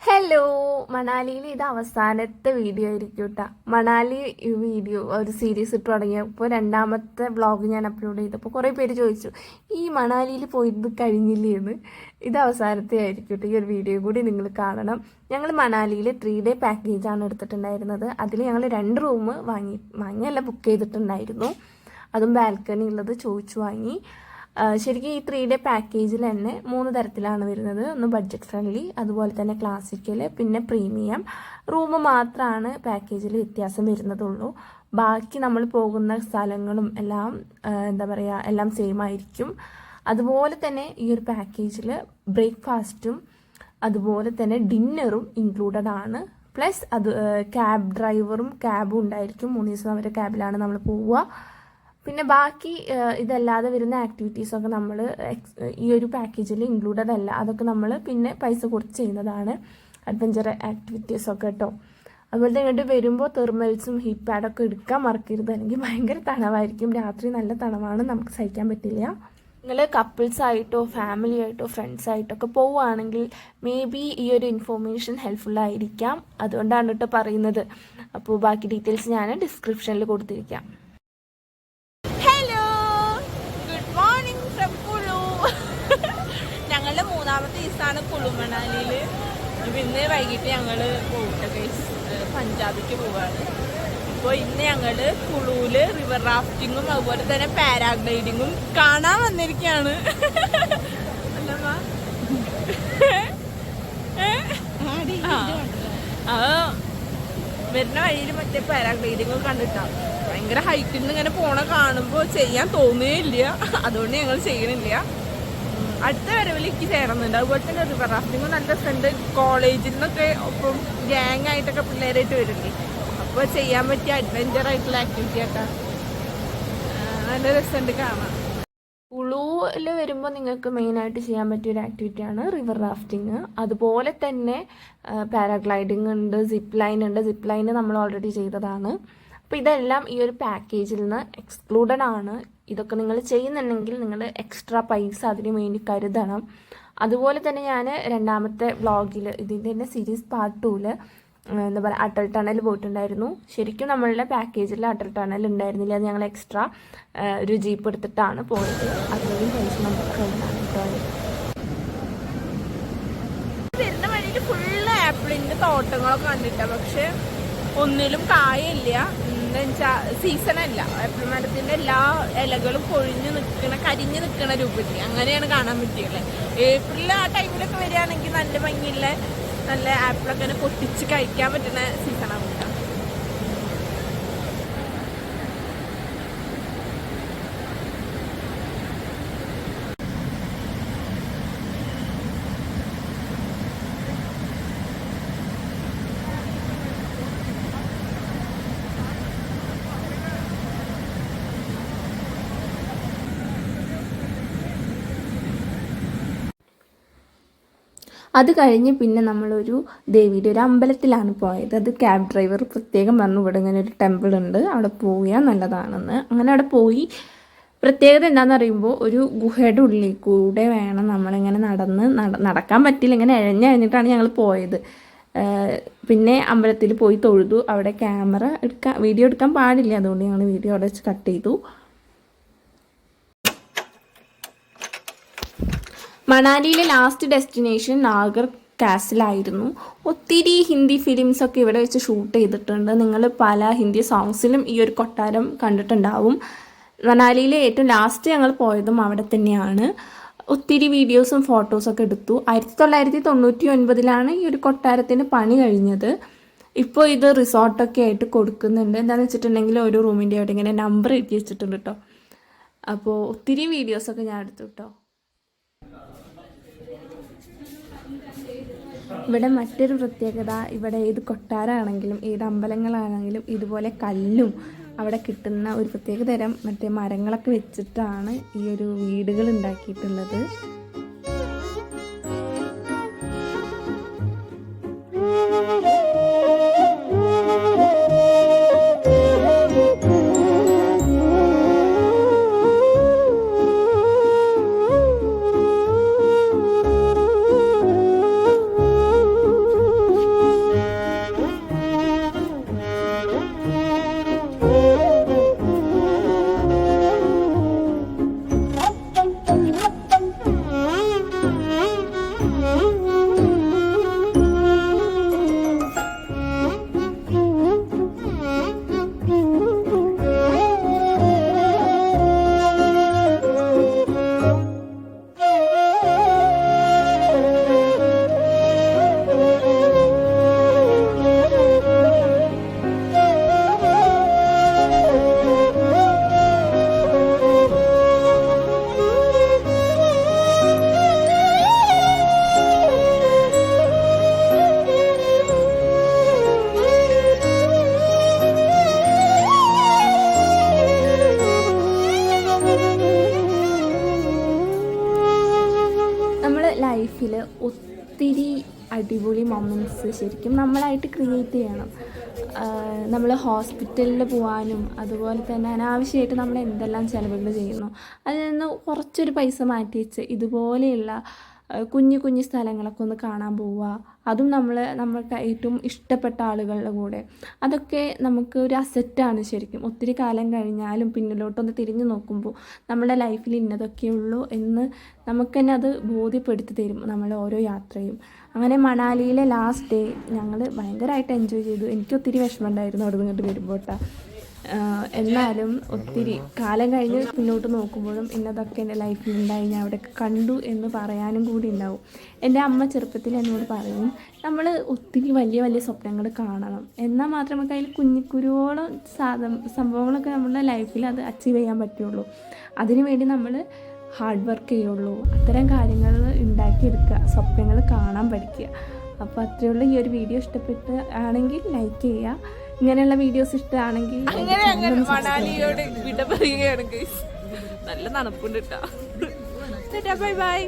Hello, മണാലിയിൽ ഇത് അവസാനത്തെ video ആയിരിക്കും കേട്ടോ. മണാലി വീഡിയോ ഒരു സീരീസ് ഇട്ട് തുടങ്ങിയപ്പോൾ രണ്ടാമത്തെ വ്ളോഗ് ഞാൻ അപ്ലോഡ് ചെയ്തപ്പോൾ കുറേ പേര് ചോദിച്ചു ഈ മണാലിയിൽ പോയിട്ട് കഴിഞ്ഞില്ലേ എന്ന്. ഇത് അവസാനത്തെ ആയിരിക്കും കേട്ടോ. ഈ ഒരു വീഡിയോ കൂടി നിങ്ങൾ കാണണം. ഞങ്ങൾ മണാലിയിൽ 3 ഡേ പാക്കേജാണ് എടുത്തിട്ടുണ്ടായിരുന്നത്. അതിൽ ഞങ്ങൾ 2 റൂം വാങ്ങിയല്ല ബുക്ക് ചെയ്തിട്ടുണ്ടായിരുന്നു. അതും ബാൽക്കണി ഉള്ളത് ചോദിച്ചു വാങ്ങി. ശരിക്കും ഈ 3 ഡേ പാക്കേജിൽ തന്നെ 3 തരത്തിലാണ് വരുന്നത്. ഒന്ന് ബഡ്ജറ്റ് ഫ്രണ്ട്ലി, അതുപോലെ തന്നെ ക്ലാസിക്കൽ, പിന്നെ പ്രീമിയം. റൂം മാത്രമാണ് പാക്കേജിൽ വ്യത്യാസം വരുന്നതുള്ളൂ. ബാക്കി നമ്മൾ പോകുന്ന സ്ഥലങ്ങളും എല്ലാം എന്താ പറയുക എല്ലാം സെയിം ആയിരിക്കും. അതുപോലെ തന്നെ ഈ ഒരു പാക്കേജിൽ ബ്രേക്ക്ഫാസ്റ്റും അതുപോലെ തന്നെ ഡിന്നറും ഇൻക്ലൂഡഡ് ആണ്. പ്ലസ് ക്യാബ് ഡ്രൈവറും ക്യാബും ഉണ്ടായിരിക്കും. 3 ദിവസം അവരുടെ ക്യാബിലാണ് നമ്മൾ പോവുക. പിന്നെ ബാക്കി ഇതല്ലാതെ വരുന്ന ആക്ടിവിറ്റീസൊക്കെ നമ്മൾ ഈ ഒരു പാക്കേജിൽ ഇൻക്ലൂഡഡ് അല്ല. അതൊക്കെ നമ്മൾ പിന്നെ പൈസ കൊടുത്ത് ചെയ്യുന്നതാണ്. അഡ്വഞ്ചർ ആക്ടിവിറ്റീസൊക്കെ കേട്ടോ. അതുപോലെ തന്നെ ഇങ്ങോട്ട് വരുമ്പോൾ തെർമൽസും ഹീറ്റ് പാഡൊക്കെ എടുക്കാൻ മറക്കരുത്. അല്ലെങ്കിൽ ഭയങ്കര തണവായിരിക്കും. രാത്രി നല്ല തണവാണ്, നമുക്ക് സഹിക്കാൻ പറ്റില്ല. നിങ്ങൾ കപ്പിൾസായിട്ടോ ഫാമിലി ആയിട്ടോ ഫ്രണ്ട്സായിട്ടൊക്കെ പോവുകയാണെങ്കിൽ മേ ബി ഈ ഒരു ഇൻഫോർമേഷൻ ഹെൽപ്ഫുള്ളായിരിക്കാം. അതുകൊണ്ടാണ് കേട്ടോ പറയുന്നത്. അപ്പോൾ ബാക്കി ഡീറ്റെയിൽസ് ഞാൻ ഡിസ്ക്രിപ്ഷനിൽ കൊടുത്തിരിക്കാം. ഞങ്ങളുടെ 3ാമത്തെ ദിവസമാണ് കുളു മണാലിയിൽ. ഇന്ന് വൈകിട്ട് ഞങ്ങൾ പോകട്ടെ പഞ്ചാബിക്ക് പോവാണ്. അപ്പോൾ ഇന്ന് ഞങ്ങൾ കുളുവിൽ റിവർ റാഫ്റ്റിങ്ങും അതുപോലെ തന്നെ പാരാഗ്ലൈഡിങ്ങും കാണാൻ വന്നിരിക്കുകയാണ്. വരുന്ന വഴിയിൽ മറ്റേ പാരാഗ്ലൈഡിങ്ങും കണ്ടിട്ടാണ്. ഭയങ്കര ഹൈറ്റിൽ നിന്ന് ഇങ്ങനെ പോണ കാണുമ്പോൾ ചെയ്യാൻ തോന്നുകയില്ല. അതുകൊണ്ട് ഞങ്ങൾ ചെയ്യണില്ല. അടുത്ത വരവിലേക്ക് ചേരുന്നുണ്ട്. അതുപോലെ തന്നെ റിവർ റാഫ്റ്റിംഗ് നല്ല രസമുണ്ട്. കോളേജിൽ നിന്നൊക്കെ ഒപ്പം ഗ്യാങ് ആയിട്ടൊക്കെ പിള്ളേരായിട്ട് വരുന്നുണ്ട്. അപ്പോൾ ചെയ്യാൻ പറ്റിയ അഡ്വഞ്ചർ ആയിട്ടുള്ള ആക്ടിവിറ്റി ആയിട്ടാണ്. നല്ല രസമുണ്ട് കാണാൻ. കുളുവിൽ വരുമ്പോൾ നിങ്ങൾക്ക് മെയിനായിട്ട് ചെയ്യാൻ പറ്റിയൊരു ആക്ടിവിറ്റിയാണ് റിവർ റാഫ്റ്റിംഗ്. അതുപോലെ തന്നെ പാരാഗ്ലൈഡിങ് ഉണ്ട്, സിപ്പ് ലൈൻ ഉണ്ട്. സിപ്പ് ലൈന് നമ്മൾ ഓൾറെഡി ചെയ്തതാണ്. അപ്പോൾ ഇതെല്ലാം ഈ ഒരു പാക്കേജിൽ നിന്ന് എക്സ്ക്ലൂഡഡ് ആണ്. ഇതൊക്കെ നിങ്ങൾ ചെയ്യുന്നുണ്ടെങ്കിൽ നിങ്ങൾ എക്സ്ട്രാ പൈസ അതിന് വേണ്ടി കരുതണം. അതുപോലെ തന്നെ ഞാൻ രണ്ടാമത്തെ വ്ളോഗിൽ ഇതിൻ്റെ തന്നെ സീരീസ് പാർട്ട് 2ൽ എന്താ പറയുക അട്ടൽ ടണൽ പോയിട്ടുണ്ടായിരുന്നു. ശരിക്കും നമ്മളുടെ പാക്കേജിൽ അട്ടൽ ടണൽ ഉണ്ടായിരുന്നില്ല. അത് ഞങ്ങൾ എക്സ്ട്രാ ഒരു ജീപ്പ് എടുത്തിട്ടാണ് പോയത്. അതിലും പൈസ നമുക്ക് കഴിഞ്ഞാണ് കേട്ടോ. വരുന്ന വഴിയിൽ ഫുള്ള് ആപ്പിളിൻ്റെ തോട്ടങ്ങളൊക്കെ കണ്ടിട്ടാണ്. പക്ഷെ ഒന്നിലും കായില്ല. എന്താ വെച്ചാൽ സീസണല്ല. ആപ്പിൾ മരത്തിൻ്റെ എല്ലാ ഇലകളും കരിഞ്ഞു നിൽക്കുന്ന രൂപത്തിൽ അങ്ങനെയാണ് കാണാൻ പറ്റിയത്. ഏപ്രിൽ ആ ടൈമിലൊക്കെ വരികയാണെങ്കിൽ നല്ല ഭംഗിയുള്ള നല്ല ആപ്പിളൊക്കെ തന്നെ പൊട്ടിച്ച് കഴിക്കാൻ പറ്റുന്ന സീസണാണ് കേട്ടോ. അത് കഴിഞ്ഞ് പിന്നെ നമ്മളൊരു ദേവിയുടെ ഒരു അമ്പലത്തിലാണ് പോയത്. അത് ക്യാബ് ഡ്രൈവർ പ്രത്യേകം പറഞ്ഞു ഇവിടെ ഇങ്ങനെ ഒരു ടെമ്പിൾ ഉണ്ട്, അവിടെ പോയാൽ നല്ലതാണെന്ന്. അങ്ങനെ അവിടെ പോയി. പ്രത്യേകത എന്താണെന്ന് പറയുമ്പോൾ ഒരു ഗുഹയുടെ ഉള്ളിൽ കൂടെ വേണം നമ്മളിങ്ങനെ നടക്കാൻ പറ്റില്ല. ഇങ്ങനെ എഴഞ്ഞിട്ടാണ് ഞങ്ങൾ പോയത്. പിന്നെ അമ്പലത്തിൽ പോയി തൊഴുതു. അവിടെ വീഡിയോ എടുക്കാൻ പാടില്ല. അതുകൊണ്ട് ഞങ്ങൾ വീഡിയോ അവിടെ വെച്ച് കട്ട് ചെയ്തു. മണാലിയിലെ ലാസ്റ്റ് ഡെസ്റ്റിനേഷൻ നാഗർ കാസിലായിരുന്നു. ഒത്തിരി ഹിന്ദി ഫിലിംസൊക്കെ ഇവിടെ വെച്ച് ഷൂട്ട് ചെയ്തിട്ടുണ്ട്. നിങ്ങൾ പല ഹിന്ദി സോങ്സിലും ഈ ഒരു കൊട്ടാരം കണ്ടിട്ടുണ്ടാവും. മണാലിയിലെ ഏറ്റവും ലാസ്റ്റ് ഞങ്ങൾ പോയതും അവിടെ തന്നെയാണ്. ഒത്തിരി വീഡിയോസും ഫോട്ടോസൊക്കെ എടുത്തു. 1999 ഈ ഒരു കൊട്ടാരത്തിന് പണി കഴിഞ്ഞത്. ഇപ്പോൾ ഇത് റിസോർട്ടൊക്കെ ആയിട്ട് കൊടുക്കുന്നുണ്ട്. എന്താണെന്ന് വെച്ചിട്ടുണ്ടെങ്കിൽ ഒരു റൂമിൻ്റെ അവിടെ ഇങ്ങനെ നമ്പർ എഴുതി വെച്ചിട്ടുണ്ട് കേട്ടോ. അപ്പോൾ ഒത്തിരി വീഡിയോസൊക്കെ ഞാൻ എടുത്തു കേട്ടോ. ഇവിടെ മറ്റൊരു പ്രത്യേകത, ഇവിടെ ഏത് കൊട്ടാരമാണെങ്കിലും ഏത് അമ്പലങ്ങളാണെങ്കിലും ഇതുപോലെ കല്ലും അവിടെ കിട്ടുന്ന ഒരു പ്രത്യേക തരം മറ്റേ മരങ്ങളൊക്കെ വെച്ചിട്ടാണ് ഈ ഒരു വീടുകൾ ഉണ്ടാക്കിയിട്ടുള്ളത്. അടിപൊളി മൊമെൻറ്റ്സ് ശരിക്കും നമ്മളായിട്ട് ക്രിയേറ്റ് ചെയ്യണം. നമ്മൾ ഹോസ്പിറ്റലിൽ പോകാനും അതുപോലെ തന്നെ അനാവശ്യമായിട്ട് നമ്മൾ എന്തെല്ലാം ചിലവുകൾ ചെയ്യുന്നു അതിൽ നിന്ന് കുറച്ചൊരു പൈസ മാറ്റി വെച്ച് ഇതുപോലെയുള്ള കുഞ്ഞു കുഞ്ഞു സ്ഥലങ്ങളൊക്കെ ഒന്ന് കാണാൻ പോവുക, അതും നമ്മൾക്ക് ഏറ്റവും ഇഷ്ടപ്പെട്ട ആളുകളുടെ കൂടെ, അതൊക്കെ നമുക്ക് ഒരു അസറ്റാണ് ശരിക്കും. ഒത്തിരി കാലം കഴിഞ്ഞാലും പിന്നിലോട്ടൊന്ന് തിരിഞ്ഞു നോക്കുമ്പോൾ നമ്മുടെ ലൈഫിൽ ഇന്നതൊക്കെയുള്ളൂ എന്ന് നമുക്ക് തന്നെ അത് ബോധ്യപ്പെടുത്തി തരും നമ്മൾ ഓരോ യാത്രയും. അങ്ങനെ മണാലിയിലെ ലാസ്റ്റ് ഡേ ഞങ്ങൾ ഭയങ്കരമായിട്ട് എൻജോയ് ചെയ്തു. എനിക്ക് ഒത്തിരി വിഷമമുണ്ടായിരുന്നു അവിടെ നിന്നിട്ട് വരുമ്പോൾ കേട്ടോ. എന്നാലും ഒത്തിരി കാലം കഴിഞ്ഞ് മുന്നോട്ട് നോക്കുമ്പോഴും ഇന്നതൊക്കെ എൻ്റെ ലൈഫിലുണ്ടായി, ഞാൻ അവിടെയൊക്കെ കണ്ടു എന്ന് പറയാനും കൂടി ഉണ്ടാവും. എൻ്റെ അമ്മ ചെറുപ്പത്തിൽ എന്നോട് പറയും, നമ്മൾ ഒത്തിരി വലിയ വലിയ സ്വപ്നങ്ങൾ കാണണം, എന്നാൽ മാത്രമേ നമുക്ക് അതിൽ കുഞ്ഞിക്കുരുവോളം സംഭവങ്ങളൊക്കെ നമ്മുടെ ലൈഫിൽ അത് അച്ചീവ് ചെയ്യാൻ പറ്റുള്ളൂ. അതിനുവേണ്ടി നമ്മൾ ഹാർഡ് വർക്ക് ചെയ്യുള്ളൂ. അത്തരം കാര്യങ്ങൾ ഉണ്ടാക്കിയെടുക്കുക, സ്വപ്നങ്ങൾ കാണാൻ പഠിക്കുക. അപ്പോൾ അത്രയുള്ള ഈ ഒരു വീഡിയോ ഇഷ്ടപ്പെട്ട് ആണെങ്കിൽ ലൈക്ക് ചെയ്യുക. ഇങ്ങനെയുള്ള വീഡിയോസ് ഇഷ്ടമാണെങ്കിൽ അങ്ങനെ മണാലിയോട് വിട പറയുകയാണ് ഗൈസ്. നല്ല തണുപ്പുണ്ട് കേട്ടോ. Bye bye.